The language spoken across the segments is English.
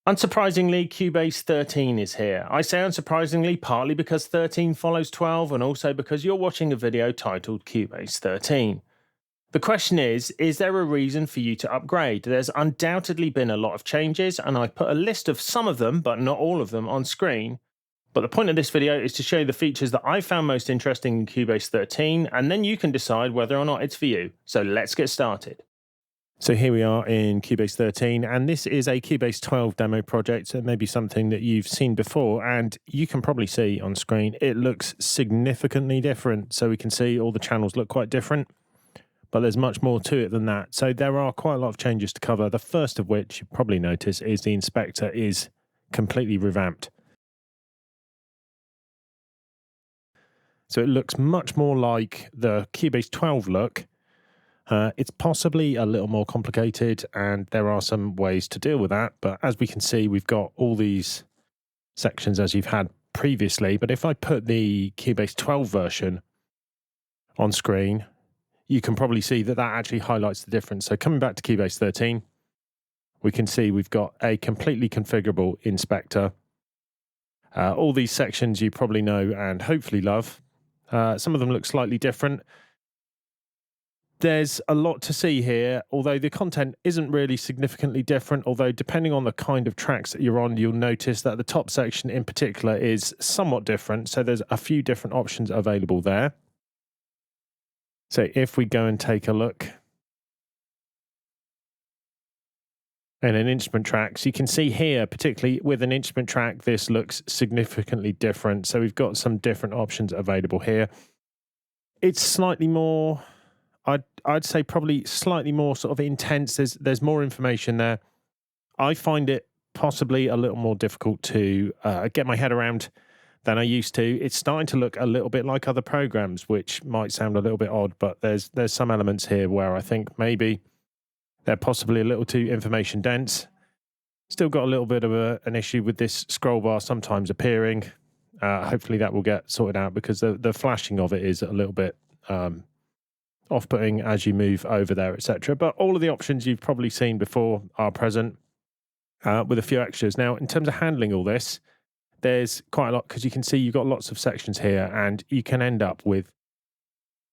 Unsurprisingly, Cubase 13 is here. I say unsurprisingly partly because 13 follows 12 and also because you're watching a video titled Cubase 13. The question is there a reason for you to upgrade? There's undoubtedly been a lot of changes, and I've put a list of some of them, but not all of them, on screen. But the point of this video is to show you the features that I found most interesting in Cubase 13, and then you can decide whether or not it's for you. So let's get started. So here we are in Cubase 13, and this is a Cubase 12 demo project, so it may be something that you've seen before, and you can probably see on screen it looks significantly different. So we can see all the channels look quite different, but there's much more to it than that. So there are quite a lot of changes to cover, the first of which you probably notice is the inspector is completely revamped. So it looks much more like the Cubase 12 look. It's possibly a little more complicated, and there are some ways to deal with that. But as we can see, we've got all these sections as you've had previously. But if I put the Cubase 12 version on screen, you can probably see that that actually highlights the difference. So coming back to Cubase 13, we can see we've got a completely configurable inspector. All these sections you probably know and hopefully love. Some of them look slightly different. There's a lot to see here, although the content isn't really significantly different, although depending on the kind of tracks that you're on, you'll notice that the top section in particular is somewhat different. So there's a few different options available there. So if we go and take a look in an instrument track, so you can see here, particularly with an instrument track, this looks significantly different. So we've got some different options available here. It's slightly more... I'd say probably slightly more sort of intense. There's more information there. I find it possibly a little more difficult to get my head around than I used to. It's starting to look a little bit like other programs, which might sound a little bit odd, but there's some elements here where I think maybe they're possibly a little too information dense. Still got a little bit of an issue with this scroll bar sometimes appearing. Hopefully that will get sorted out, because the flashing of it is a little bit... off-putting as you move over there, etc. But all of the options you've probably seen before are present, with a few extras. Now, in terms of handling all this, there's quite a lot, because you can see you've got lots of sections here, and you can end up with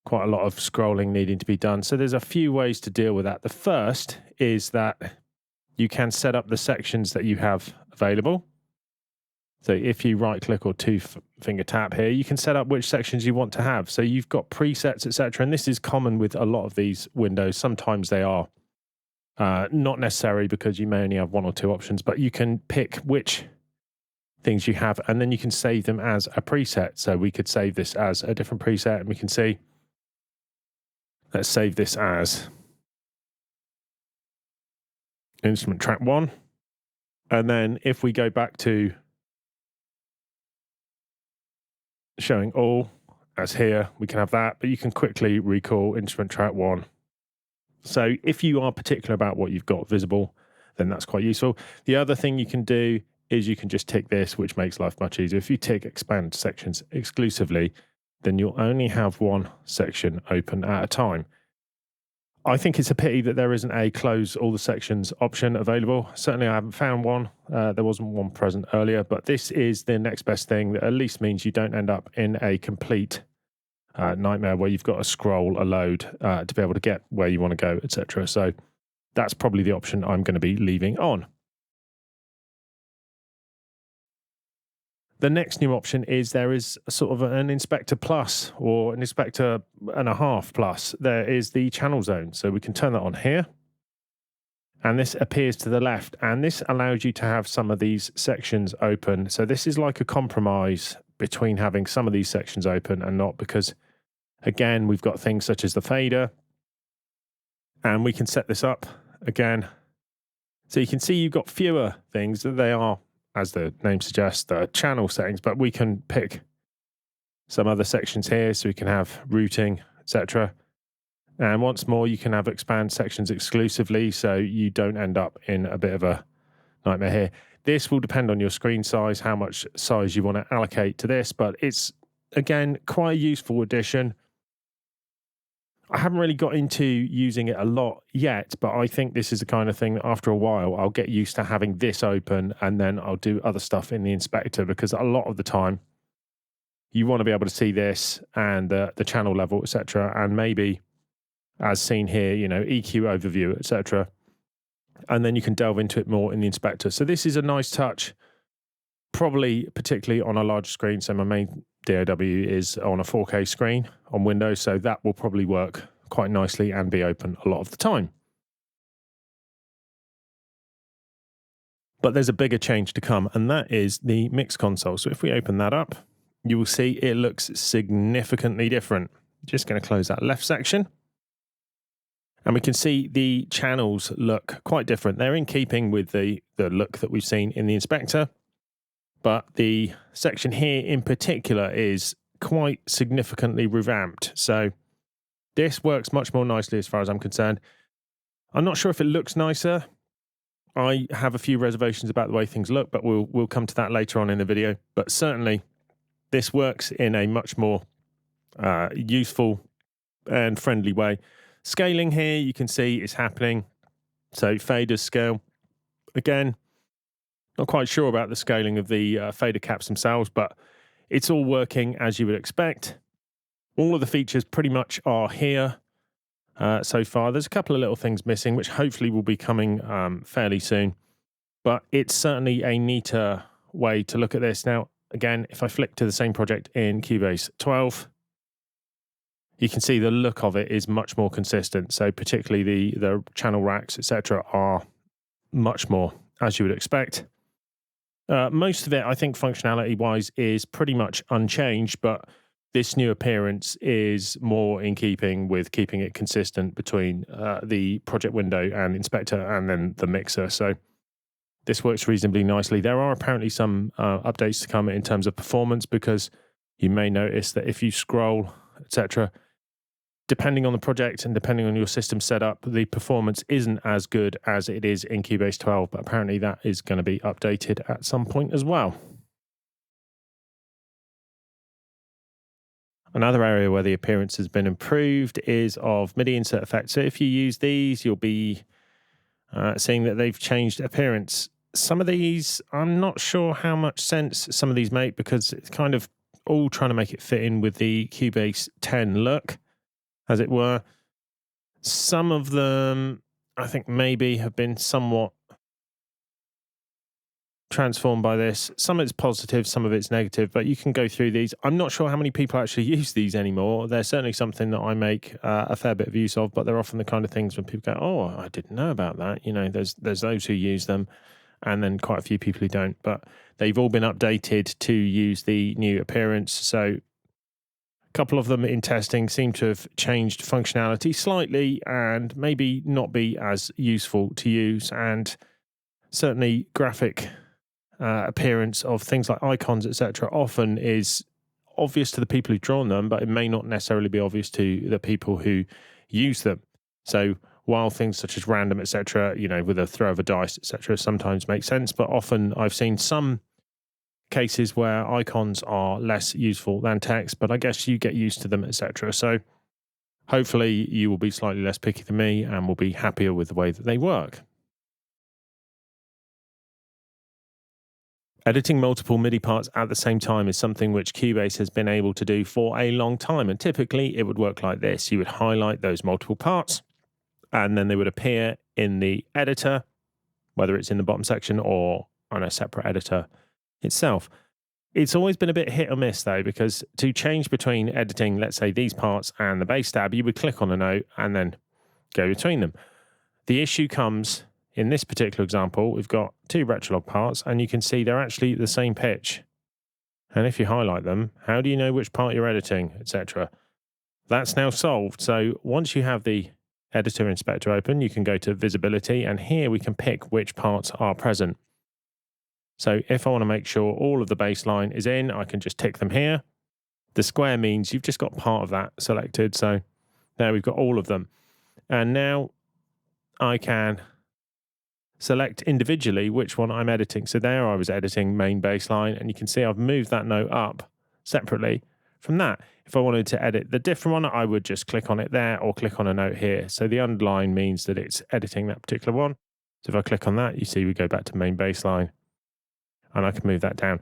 quite a lot of scrolling needing to be done. So there's a few ways to deal with that. The first is that you can set up the sections that you have available. So if you right-click or two-finger tap here, you can set up which sections you want to have. So you've got presets, etc. And this is common with a lot of these windows. Sometimes they are not necessary, because you may only have one or two options, but you can pick which things you have, and then you can save them as a preset. So we could save this as a different preset, and we can see, let's save this as instrument track 1. And then if we go back to showing all as here, we can have that, but you can quickly recall instrument track 1. So if you are particular about what you've got visible, then that's quite useful. The other thing you can do is you can just tick this, which makes life much easier. If you tick expand sections exclusively, then you'll only have one section open at a time. I think it's a pity that there isn't a close all the sections option available. Certainly I haven't found one. There wasn't one present earlier, but this is the next best thing that at least means you don't end up in a complete nightmare where you've got to scroll a load to be able to get where you want to go, etc. So that's probably the option I'm going to be leaving on. The next new option is there is sort of an Inspector Plus, or an Inspector and a half plus. There is the channel zone. So we can turn that on here. And this appears to the left. And this allows you to have some of these sections open. So this is like a compromise between having some of these sections open and not, because, again, we've got things such as the fader. And we can set this up again. So you can see you've got fewer things. That they are, as the name suggests, the channel settings, but we can pick some other sections here, so we can have routing, etc. And once more, you can have expand sections exclusively, so you don't end up in a bit of a nightmare here. This will depend on your screen size, how much size you want to allocate to this, but it's, again, quite a useful addition. I haven't really got into using it a lot yet, but I think this is the kind of thing that after a while I'll get used to having this open, and then I'll do other stuff in the inspector, because a lot of the time you want to be able to see this and the channel level, etc., and maybe, as seen here, EQ overview, etc., and then you can delve into it more in the inspector. So this is a nice touch, probably particularly on a large screen. So my main DAW is on a 4K screen on Windows, so that will probably work quite nicely and be open a lot of the time. But there's a bigger change to come, and that is the mix console. So if we open that up, you will see it looks significantly different. Just going to close that left section. And we can see the channels look quite different. They're in keeping with the look that we've seen in the inspector, but the section here in particular is quite significantly revamped. So this works much more nicely as far as I'm concerned. I'm not sure if it looks nicer. I have a few reservations about the way things look, but we'll come to that later on in the video. But certainly this works in a much more useful and friendly way. Scaling here, you can see is happening. So faders scale. Again, not quite sure about the scaling of the fader caps themselves, but it's all working as you would expect. All of the features pretty much are here so far. There's a couple of little things missing, which hopefully will be coming fairly soon. But it's certainly a neater way to look at this. Now, again, if I flick to the same project in Cubase 12, you can see the look of it is much more consistent. So particularly the channel racks, etc., are much more as you would expect. Most of it, I think, functionality-wise, is pretty much unchanged, but this new appearance is more in keeping with keeping it consistent between the project window and inspector and then the mixer. So this works reasonably nicely. There are apparently some updates to come in terms of performance, because you may notice that if you scroll, etc., depending on the project and depending on your system setup, the performance isn't as good as it is in Cubase 12, but apparently that is going to be updated at some point as well. Another area where the appearance has been improved is of MIDI insert effects. So if you use these, you'll be seeing that they've changed appearance. Some of these, I'm not sure how much sense some of these make, because it's kind of all trying to make it fit in with the Cubase 10 look, as it were. Some of them, I think, maybe have been somewhat transformed by this. Some of it's positive, some of it's negative, but you can go through these. I'm not sure how many people actually use these anymore. They're certainly something that I make a fair bit of use of, but they're often the kind of things when people go, oh, I didn't know about that. There's those who use them, and then quite a few people who don't, but they've all been updated to use the new appearance. So couple of them in testing seem to have changed functionality slightly and maybe not be as useful to use, and certainly graphic appearance of things like icons, etc., often is obvious to the people who've drawn them, but it may not necessarily be obvious to the people who use them. So while things such as random, etc., with a throw of a dice, etc., sometimes make sense, but often I've seen some cases where icons are less useful than text, but I guess you get used to them, etc. So hopefully you will be slightly less picky than me and will be happier with the way that they work. Editing multiple MIDI parts at the same time is something which Cubase has been able to do for a long time, and typically it would work like this. You would highlight those multiple parts, and then they would appear in the editor, whether it's in the bottom section or on a separate editor itself. It's always been a bit hit or miss though, because to change between editing, let's say, these parts and the bass tab, you would click on a note and then go between them. The issue comes in this particular example. We've got two retrolog parts and you can see they're actually the same pitch. And if you highlight them, how do you know which part you're editing, etc.? That's now solved. So once you have the editor inspector open, you can go to visibility, and here we can pick which parts are present. So if I want to make sure all of the bass line is in, I can just tick them here. The square means you've just got part of that selected. So there we've got all of them. And now I can select individually which one I'm editing. So there I was editing main bass line, and you can see I've moved that note up separately from that. If I wanted to edit the different one, I would just click on it there or click on a note here. So the underline means that it's editing that particular one. So if I click on that, you see we go back to main baseline and I can move that down.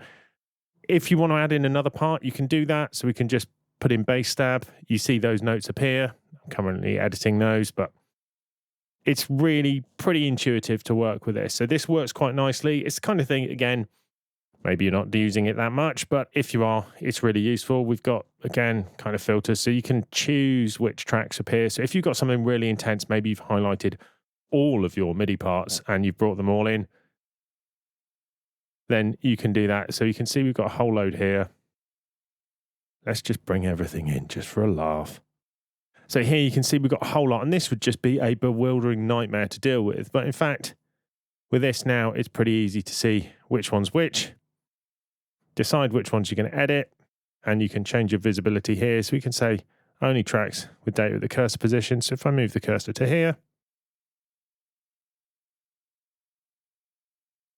If you want to add in another part, you can do that. So we can just put in bass stab. You see those notes appear. I'm currently editing those, but it's really pretty intuitive to work with this. So this works quite nicely. It's the kind of thing, again, maybe you're not using it that much, but if you are, it's really useful. We've got, again, kind of filters, so you can choose which tracks appear. So if you've got something really intense, maybe you've highlighted all of your MIDI parts and you've brought them all in, then you can do that. So you can see we've got a whole load here. Let's just bring everything in just for a laugh. So here you can see we've got a whole lot, and this would just be a bewildering nightmare to deal with. But in fact, with this now, it's pretty easy to see which one's which. Decide which ones you're going to edit, and you can change your visibility here. So we can say only tracks with data at the cursor position. So if I move the cursor to here,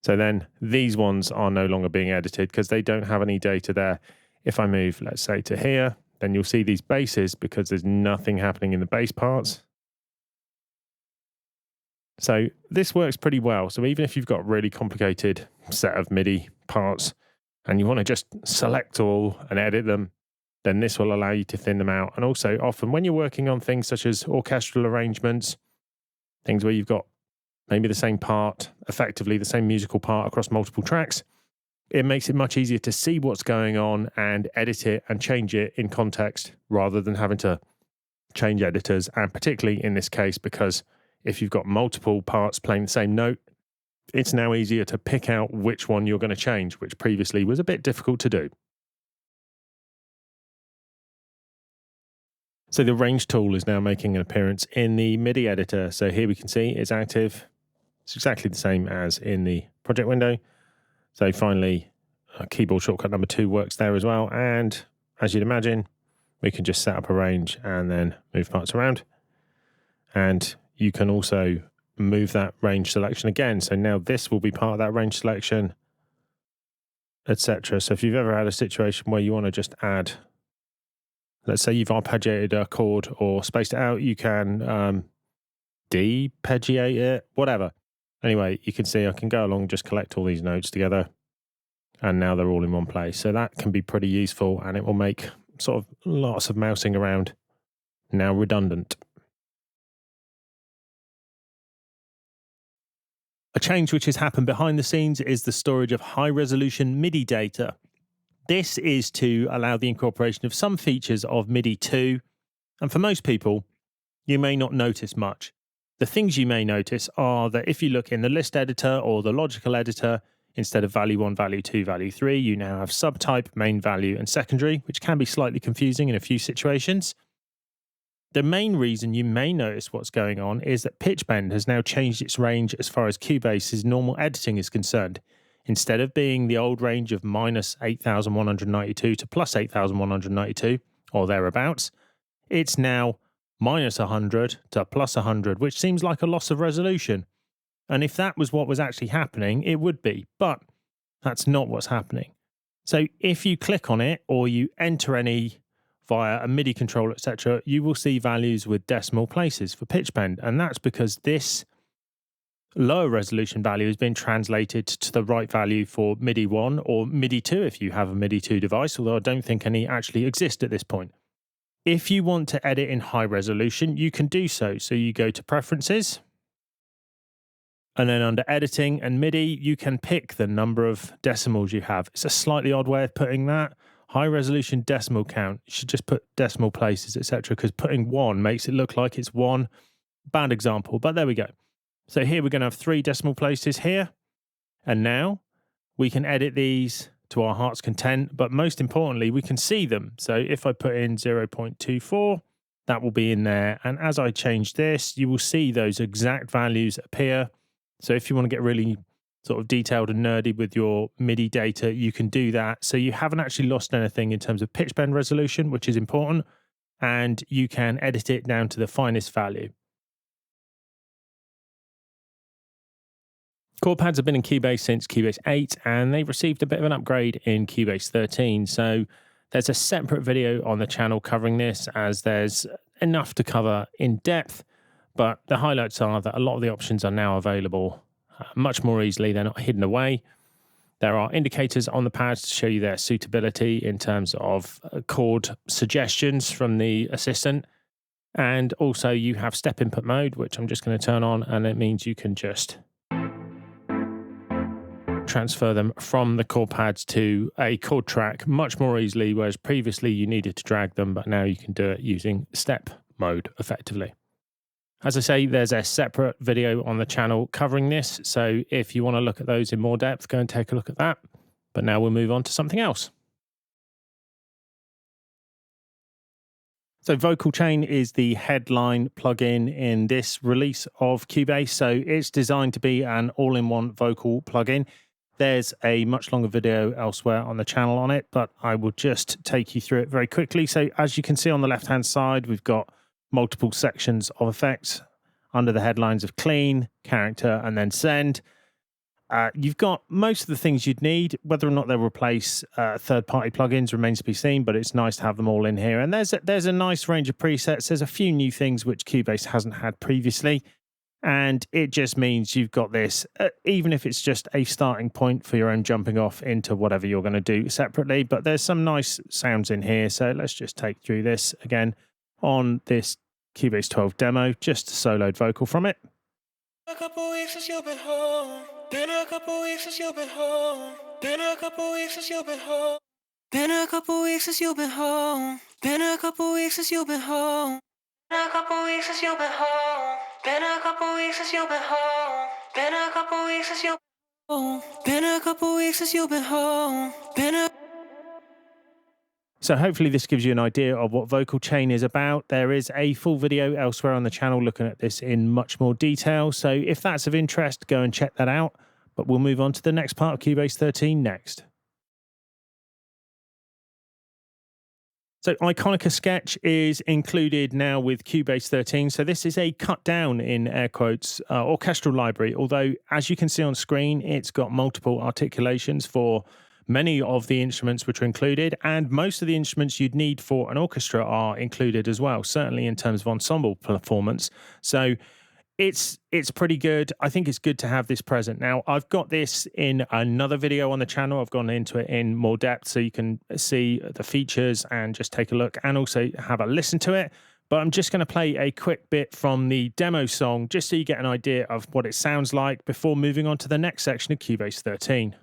so then these ones are no longer being edited because they don't have any data there. If I move, let's say, to here, then you'll see these basses because there's nothing happening in the bass parts. So this works pretty well. So even if you've got a really complicated set of MIDI parts, and you want to just select all and edit them, then this will allow you to thin them out. And also often when you're working on things such as orchestral arrangements, things where you've got maybe the same part, effectively the same musical part across multiple tracks, it makes it much easier to see what's going on and edit it and change it in context rather than having to change editors. And particularly in this case, because if you've got multiple parts playing the same note, it's now easier to pick out which one you're going to change, which previously was a bit difficult to do. So the range tool is now making an appearance in the MIDI editor. So here we can see it's active. It's exactly the same as in the project window. So finally, keyboard shortcut number 2 works there as well. And as you'd imagine, we can just set up a range and then move parts around. And you can also move that range selection again. So now this will be part of that range selection, etc. So if you've ever had a situation where you want to just add, let's say you've arpeggiated a chord or spaced it out, you can depeggiate it, whatever. Anyway, you can see I can go along and just collect all these notes together, and now they're all in one place. So that can be pretty useful, and it will make sort of lots of mousing around now redundant. A change which has happened behind the scenes is the storage of high-resolution MIDI data. This is to allow the incorporation of some features of MIDI 2, and for most people, you may not notice much. The things you may notice are that if you look in the list editor or the logical editor, instead of value 1, value 2, value 3, you now have subtype, main value, and secondary, which can be slightly confusing in a few situations. The main reason you may notice what's going on is that pitch bend has now changed its range as far as Cubase's normal editing is concerned. Instead of being the old range of minus 8,192 to plus 8,192, or thereabouts, it's now minus 100 to plus 100, which seems like a loss of resolution. And if that was what was actually happening, it would be, but that's not what's happening. So if you click on it or you enter any via a MIDI controller, etc., you will see values with decimal places for pitch bend. And that's because this lower resolution value has been translated to the right value for MIDI 1 or MIDI 2 if you have a MIDI 2 device, although I don't think any actually exist at this point. If you want to edit in high resolution, you can do so. So you go to Preferences, and then under Editing and MIDI, you can pick the number of decimals you have. It's a slightly odd way of putting that. High resolution decimal count, you should just put decimal places, etc., because putting 1 makes it look like it's 1. Bad example, but there we go. So here we're going to have 3 decimal places here. And now we can edit these to our heart's content, but most importantly, we can see them. So if I put in 0.24, that will be in there. And as I change this, you will see those exact values appear. So if you want to get really sort of detailed and nerdy with your MIDI data, you can do that. So you haven't actually lost anything in terms of pitch bend resolution, which is important, and you can edit it down to the finest value. Chord Pads have been in Cubase since Cubase 8, and they've received a bit of an upgrade in Cubase 13. So There's a separate video on the channel covering this, as there's enough to cover in depth, but the highlights are that a lot of the options are now available much more easily. They're not hidden away. There are indicators on the pads to show you their suitability in terms of chord suggestions from the assistant. And also you have step input mode, which I'm just going to turn on, and it means you can just transfer them from the chord pads to a chord track much more easily, whereas previously you needed to drag them, but now you can do it using step mode effectively. As I say, there's a separate video on the channel covering this, so if you want to look at those in more depth, go and take a look at that. But now we'll move on to something else. So Vocal Chain is the headline plugin in this release of Cubase. So it's designed to be an all-in-one vocal plugin. There's a much longer video elsewhere on the channel on it, but I will just take you through it very quickly. So as you can see on the left-hand side, we've got multiple sections of effects under the headlines of clean, character, and then send. You've got most of the things you'd need. Whether or not they'll replace third-party plugins remains to be seen, but it's nice to have them all in here. And there's a nice range of presets. There's a few new things which Cubase hasn't had previously, and it just means you've got this, even if it's just a starting point for your own jumping off into whatever you're going to do separately. But there's some nice sounds in here, so let's just take through this again on this Cubase 12 demo, just a soloed vocal from it. A couple weeks since you've been home. Been a couple weeks since you've been home. Been a couple weeks since you've been home. Been a couple weeks since you've been home. Been a couple weeks since you've been home. Been a couple weeks since you've been home. Been a couple weeks since you've been home. Been a couple weeks since you've been home. Been a couple weeks since you've been home. Been a So hopefully this gives you an idea of what Vocal Chain is about. There is a full video elsewhere on the channel looking at this in much more detail. So if that's of interest, go and check that out. But we'll move on to the next part of Cubase 13 next. So Iconica Sketch is included now with Cubase 13. So this is a cut down, in air quotes, orchestral library. Although, as you can see on screen, it's got multiple articulations for many of the instruments which are included, and most of the instruments you'd need for an orchestra are included as well, certainly in terms of ensemble performance. So it's pretty good. I think it's good to have this present. Now, I've got this in another video on the channel. I've gone into it in more depth so you can see the features and just take a look and also have a listen to it. But I'm just going to play a quick bit from the demo song just so you get an idea of what it sounds like before moving on to the next section of Cubase 13.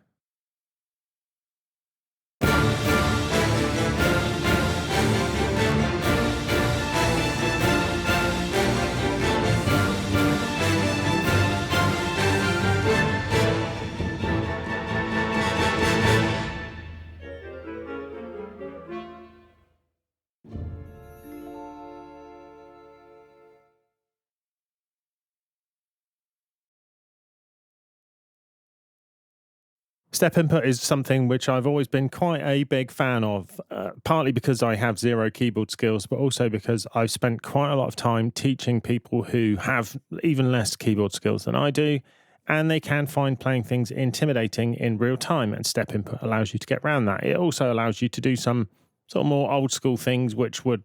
Step input is something which I've always been quite a big fan of, partly because I have zero keyboard skills, but also because I've spent quite a lot of time teaching people who have even less keyboard skills than I do, and they can find playing things intimidating in real time, and step input allows you to get around that. It also allows you to do some sort of more old school things which would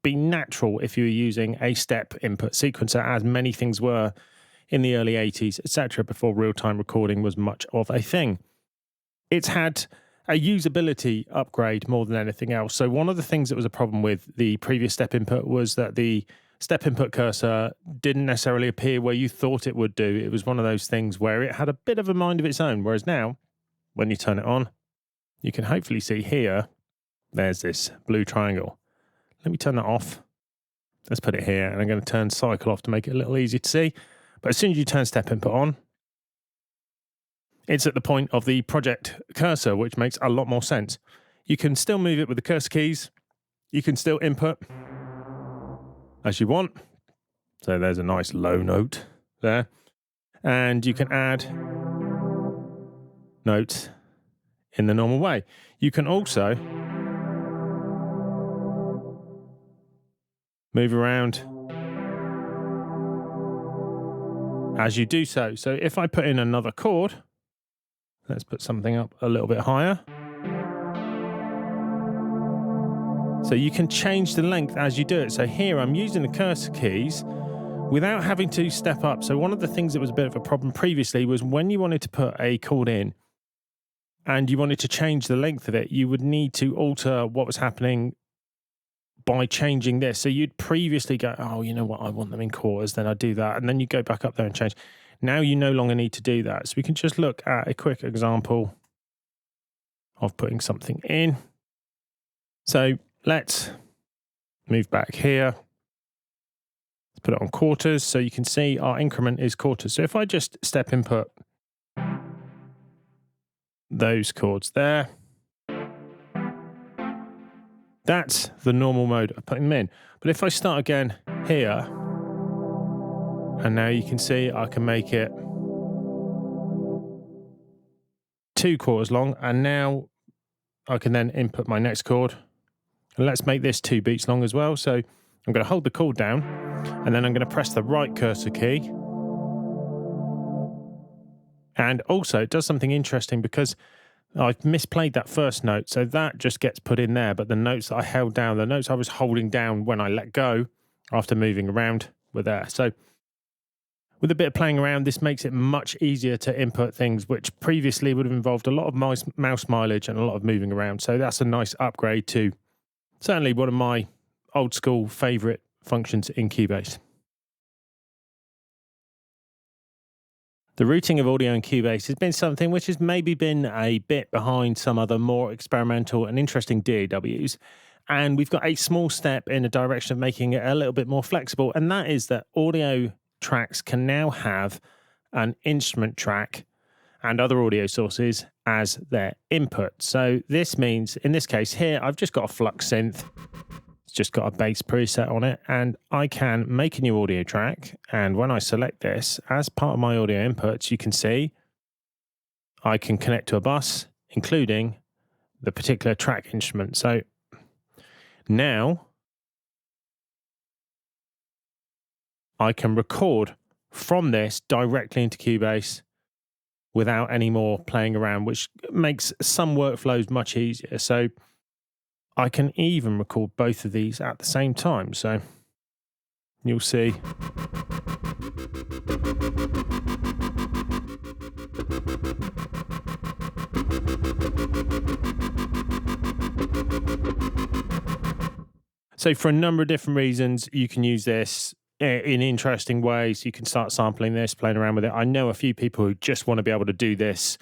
be natural if you were using a step input sequencer, as many things were in the early 80s, etc., before real-time recording was much of a thing. It's had a usability upgrade more than anything else. So one of the things that was a problem with the previous step input was that the step input cursor didn't necessarily appear where you thought it would do. It was one of those things where it had a bit of a mind of its own, whereas now, when you turn it on, you can hopefully see here, there's this blue triangle. Let me turn that off. Let's put it here, and I'm going to turn cycle off to make it a little easier to see. But as soon as you turn step input on, it's at the point of the project cursor, which makes a lot more sense. You can still move it with the cursor keys. You can still input as you want. So there's a nice low note there. And you can add notes in the normal way. You can also move around as you do so. So if I put in another chord, let's put something up a little bit higher. So you can change the length as you do it. So here I'm using the cursor keys without having to step up. So one of the things that was a bit of a problem previously was when you wanted to put a chord in and you wanted to change the length of it, you would need to alter what was happening by changing this. So you'd previously go, oh, you know what, I want them in quarters, then I'd do that. And then you go back up there and change. Now you no longer need to do that. So we can just look at a quick example of putting something in. So let's move back here. Let's put it on quarters. So you can see our increment is quarters. So if I just step input those chords there, that's the normal mode of putting them in. But if I start again here, and now you can see I can make it 2 quarters long, and now I can then input my next chord. And let's make this 2 beats long as well. So I'm going to hold the chord down, and then I'm going to press the right cursor key. And also it does something interesting because I've misplayed that first note, so that just gets put in there, but the notes that I held down, the notes I was holding down when I let go after moving around were there. So with a bit of playing around, this makes it much easier to input things which previously would have involved a lot of mouse mileage and a lot of moving around. So that's a nice upgrade to certainly one of my old school favorite functions in Cubase. The routing of audio in Cubase has been something which has maybe been a bit behind some other more experimental and interesting DAWs. And we've got a small step in the direction of making it a little bit more flexible. And that is that audio tracks can now have an instrument track and other audio sources as their input. So this means, in this case here, I've just got a flux synth. It's just got a bass preset on it, and I can make a new audio track. And when I select this as part of my audio inputs, you can see I can connect to a bus, including the particular track instrument. So now I can record from this directly into Cubase without any more playing around, which makes some workflows much easier. So I can even record both of these at the same time. So you'll see. So for a number of different reasons, you can use this in interesting ways. You can start sampling this, playing around with it. I know a few people who just want to be able to do this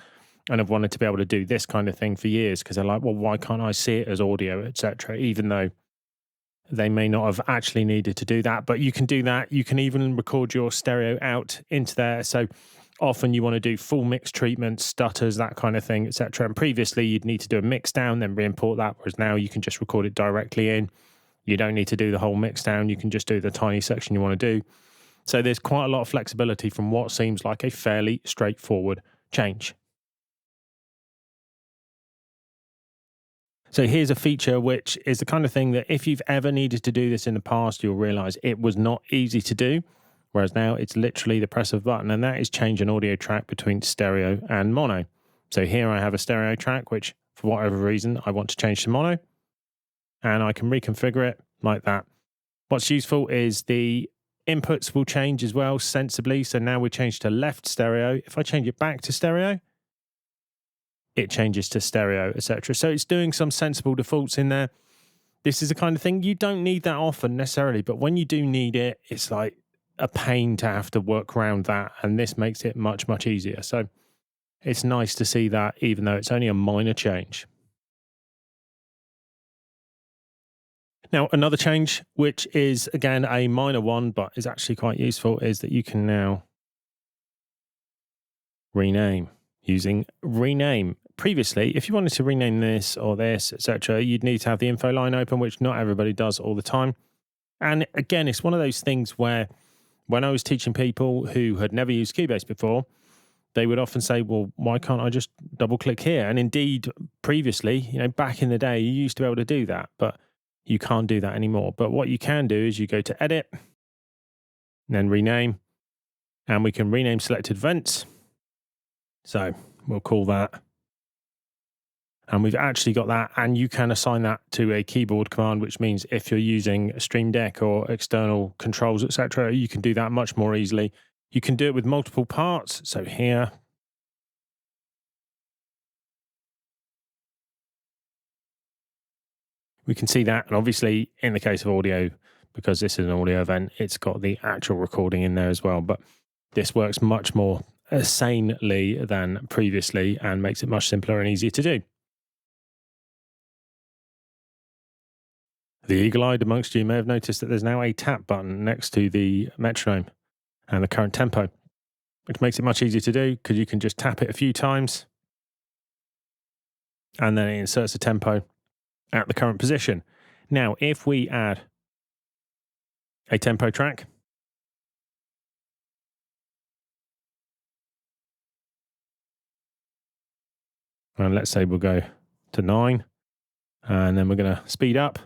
and have wanted to be able to do this kind of thing for years because they're like, well, why can't I see it as audio, etc., even though they may not have actually needed to do that. But you can do that. You can even record your stereo out into there. So often you want to do full mix treatments, stutters, that kind of thing, etc. And previously you'd need to do a mix down, then re-import that, whereas now you can just record it directly in. You don't need to do the whole mix down. You can just do the tiny section you want to do. So there's quite a lot of flexibility from what seems like a fairly straightforward change. So here's a feature which is the kind of thing that if you've ever needed to do this in the past, you'll realize it was not easy to do. Whereas now it's literally the press of a button, and that is change an audio track between stereo and mono. So here I have a stereo track, which for whatever reason, I want to change to mono, and I can reconfigure it like that. What's useful is the inputs will change as well sensibly. So now we change to left stereo. If I change it back to stereo, it changes to stereo, etc. So it's doing some sensible defaults in there. This is the kind of thing you don't need that often necessarily, but when you do need it, it's like a pain to have to work around that, and this makes it much, much easier. So it's nice to see that, even though it's only a minor change. Now, another change, which is, again, a minor one, but is actually quite useful, is that you can now rename using rename. Previously, if you wanted to rename this or this, etc., you'd need to have the info line open, which not everybody does all the time. And again, it's one of those things where when I was teaching people who had never used Cubase before, they would often say, well, why can't I just double click here? And indeed, previously, back in the day, you used to be able to do that, but you can't do that anymore. But what you can do is you go to edit, then rename, and we can rename selected events. So we'll call that And we've actually got that, and you can assign that to a keyboard command, which means if you're using a Stream Deck or external controls, etc., you can do that much more easily. You can do it with multiple parts. So here, we can see that. And obviously, in the case of audio, because this is an audio event, it's got the actual recording in there as well. But this works much more sanely than previously and makes it much simpler and easier to do. The eagle-eyed amongst you may have noticed that there's now a tap button next to the metronome and the current tempo, which makes it much easier to do because you can just tap it a few times and then it inserts a tempo at the current position. Now, if we add a tempo track, and let's say we'll go to 9, and then we're going to speed up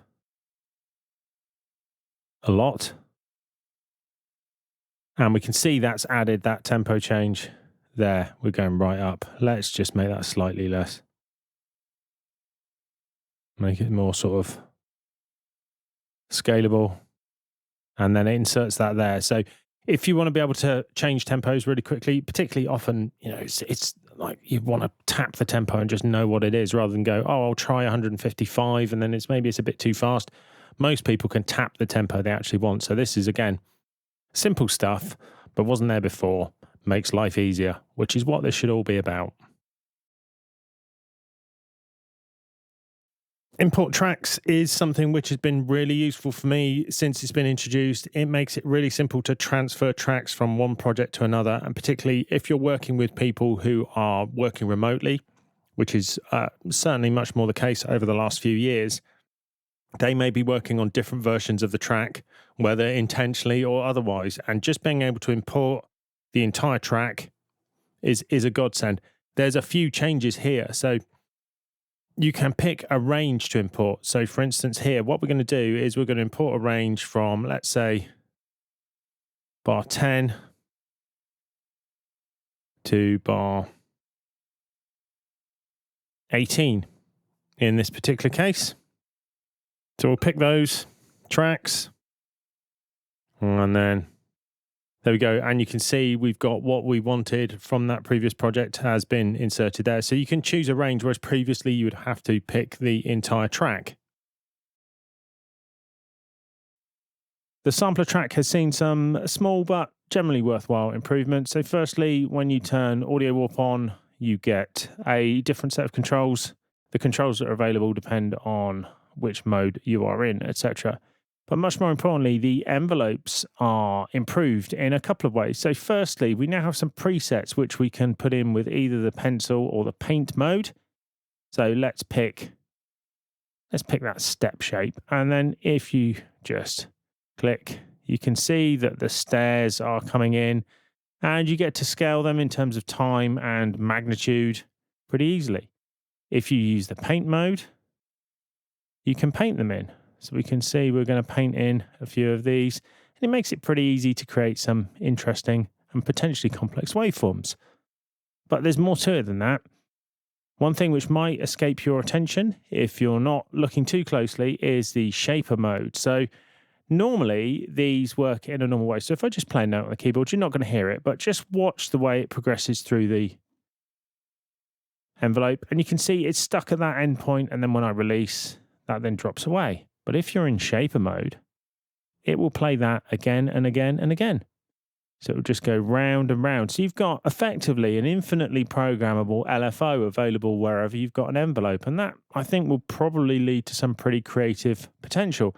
a lot. And we can see that's added that tempo change there. We're going right up. Let's just make that slightly less. Make it more sort of scalable. And then it inserts that there. So if you want to be able to change tempos really quickly, particularly often, you know, it's like you want to tap the tempo and just know what it is rather than go, oh, I'll try 155 and then maybe it's a bit too fast. Most people can tap the tempo they actually want. So this is, again, simple stuff, but wasn't there before. Makes life easier, which is what this should all be about. Import tracks is something which has been really useful for me since it's been introduced. It makes it really simple to transfer tracks from one project to another, and particularly if you're working with people who are working remotely, which is certainly much more the case over the last few years. They may be working on different versions of the track, whether intentionally or otherwise, and just being able to import the entire track is a godsend. There's a few changes here, so you can pick a range to import. So for instance here, what we're going to do is we're going to import a range from, let's say, bar 10 to bar 18 in this particular case. So we'll pick those tracks, and then there we go. And you can see we've got what we wanted from that previous project has been inserted there. So you can choose a range, whereas previously you would have to pick the entire track. The sampler track has seen some small but generally worthwhile improvements. So firstly, when you turn Audio Warp on, you get a different set of controls. The controls that are available depend on which mode you are in, etc. But much more importantly, the envelopes are improved in a couple of ways. So firstly, we now have some presets which we can put in with either the pencil or the paint mode. So let's pick that step shape. And then if you just click, you can see that the stairs are coming in and you get to scale them in terms of time and magnitude pretty easily. If you use the paint mode, you can paint them in. So we can see we're going to paint in a few of these. And it makes it pretty easy to create some interesting and potentially complex waveforms. But there's more to it than that. One thing which might escape your attention if you're not looking too closely is the shaper mode. So normally these work in a normal way. So if I just play a note on the keyboard, you're not going to hear it, but just watch the way it progresses through the envelope. And you can see it's stuck at that end point, and then when I release, that then drops away. But if you're in shaper mode, it will play that again and again and again. So it will just go round and round. So you've got effectively an infinitely programmable LFO available wherever you've got an envelope. And that, I think, will probably lead to some pretty creative potential.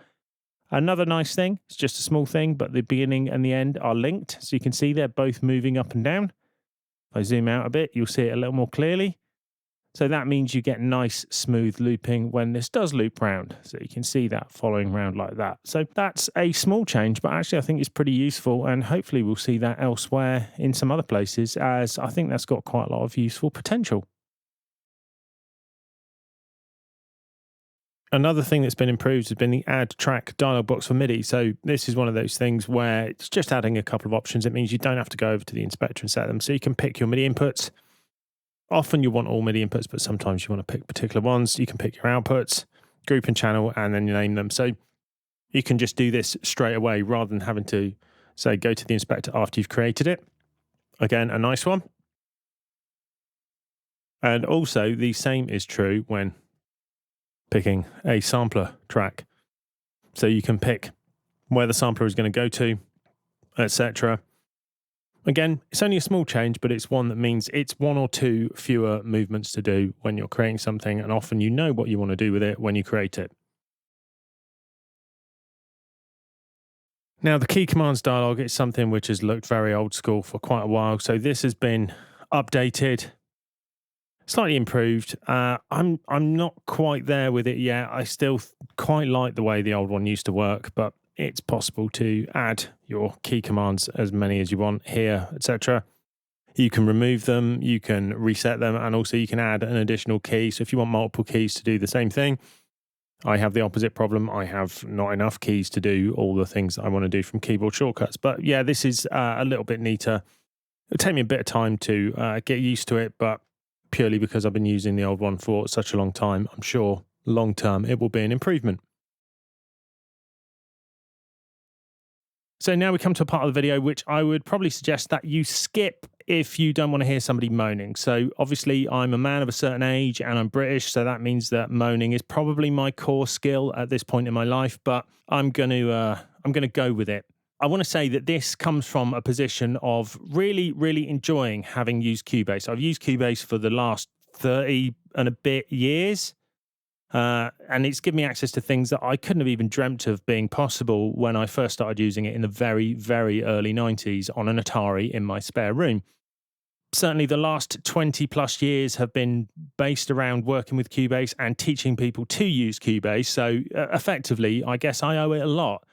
Another nice thing, it's just a small thing, but the beginning and the end are linked. So you can see they're both moving up and down. If I zoom out a bit, you'll see it a little more clearly. So that means you get nice, smooth looping when this does loop round. So you can see that following round like that. So that's a small change, but actually I think it's pretty useful, and hopefully we'll see that elsewhere in some other places, as I think that's got quite a lot of useful potential. Another thing that's been improved has been the add track dialog box for MIDI. So this is one of those things where it's just adding a couple of options. It means you don't have to go over to the inspector and set them. So you can pick your MIDI inputs. Often you want all MIDI inputs, but sometimes you want to pick particular ones. You can pick your outputs, group and channel, and then you name them. So you can just do this straight away rather than having to, say, go to the inspector after you've created it. Again, a nice one. And also the same is true when picking a sampler track. So you can pick where the sampler is going to go to, etc. Again, it's only a small change, but it's one that means it's one or two fewer movements to do when you're creating something, and often you know what you want to do with it when you create it. Now, the key commands dialog is something which has looked very old school for quite a while, so this has been updated, slightly improved. I'm not quite there with it yet. I still quite like the way the old one used to work, but it's possible to add your key commands, as many as you want here, etc. You can remove them, you can reset them, and also you can add an additional key. So if you want multiple keys to do the same thing, I have the opposite problem. I have not enough keys to do all the things I want to do from keyboard shortcuts. But yeah, this is a little bit neater. It'll take me a bit of time to get used to it, but purely because I've been using the old one for such a long time, I'm sure long term it will be an improvement. So now we come to a part of the video which I would probably suggest that you skip if you don't want to hear somebody moaning. So obviously I'm a man of a certain age and I'm British, so that means that moaning is probably my core skill at this point in my life, but I'm going to go with it. I want to say that this comes from a position of really enjoying having used Cubase. I've used Cubase for the last 30 and a bit years. And it's given me access to things that I couldn't have even dreamt of being possible when I first started using it in the very early 90s on an Atari in my spare room. Certainly the last 20 plus years have been based around working with Cubase and teaching people to use Cubase. So effectively, I guess I owe it a lot.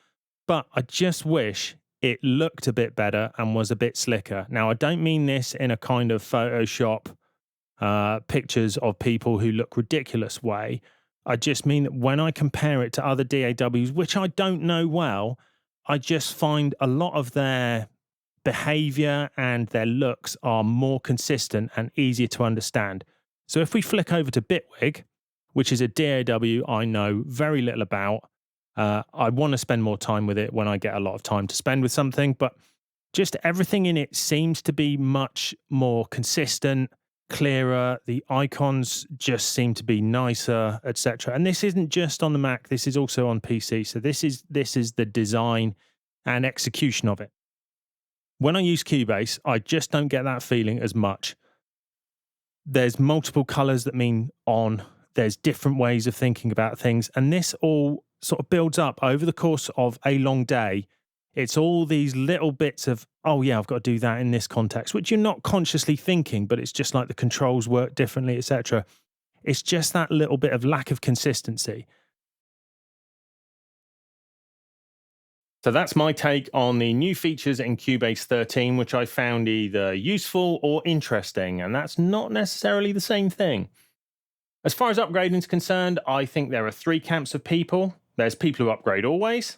But I just wish it looked a bit better and was a bit slicker. Now, I don't mean this in a kind of Photoshop pictures of people who look ridiculous way. I just mean that when I compare it to other DAWs, which I don't know well, I just find a lot of their behavior and their looks are more consistent and easier to understand. So if we flick over to Bitwig, which is a DAW I know very little about, I want to spend more time with it when I get a lot of time to spend with something, but just everything in it seems to be much more consistent, clearer. The icons just seem to be nicer, etc. And this isn't just on the Mac, this is also on PC. So this is the design and execution of it. When I use Cubase, I just don't get that feeling as much. There's multiple colors that mean on. There's different ways of thinking about things. And this all sort of builds up over the course of a long day. It's all these little bits of, oh yeah, I've got to do that in this context, which you're not consciously thinking, but it's just like the controls work differently, etc. It's just that little bit of lack of consistency. So that's my take on the new features in Cubase 13, which I found either useful or interesting, and that's not necessarily the same thing. As far as upgrading is concerned, I think there are three camps of people. There's people who upgrade always.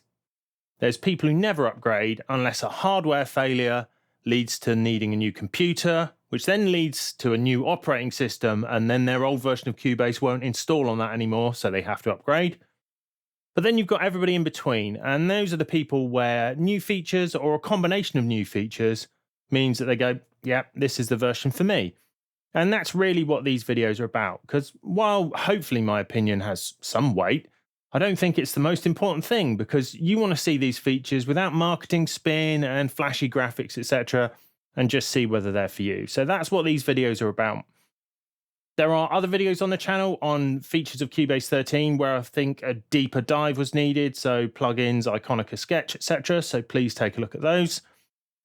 There's people who never upgrade unless a hardware failure leads to needing a new computer, which then leads to a new operating system, and then their old version of Cubase won't install on that anymore, so they have to upgrade. But then you've got everybody in between, and those are the people where new features or a combination of new features means that they go, yeah, this is the version for me. And that's really what these videos are about, because while hopefully my opinion has some weight, I don't think it's the most important thing, because you want to see these features without marketing spin and flashy graphics, etc., and just see whether they're for you. So that's what these videos are about. There are other videos on the channel on features of Cubase 13 where I think a deeper dive was needed, so plugins, Iconica Sketch, etc. So please take a look at those.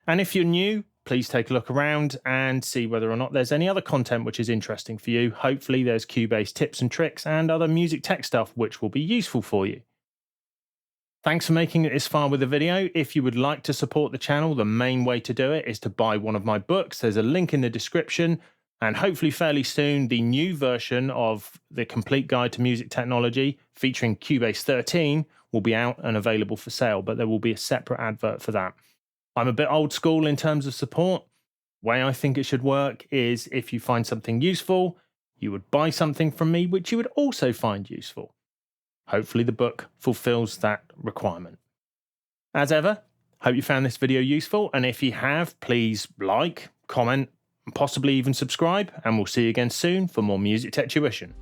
And if you're new, please take a look around and see whether or not there's any other content which is interesting for you. Hopefully there's Cubase tips and tricks and other music tech stuff which will be useful for you. Thanks for making it this far with the video. If you would like to support the channel, the main way to do it is to buy one of my books. There's a link in the description, and hopefully fairly soon the new version of the Complete Guide to Music Technology featuring Cubase 13 will be out and available for sale, but there will be a separate advert for that. I'm a bit old school in terms of support. way I think it should work is if you find something useful, you would buy something from me which you would also find useful. Hopefully the book fulfills that requirement. As ever, hope you found this video useful, and if you have, please like, comment, and possibly even subscribe, and we'll see you again soon for more Music Tech Tuition.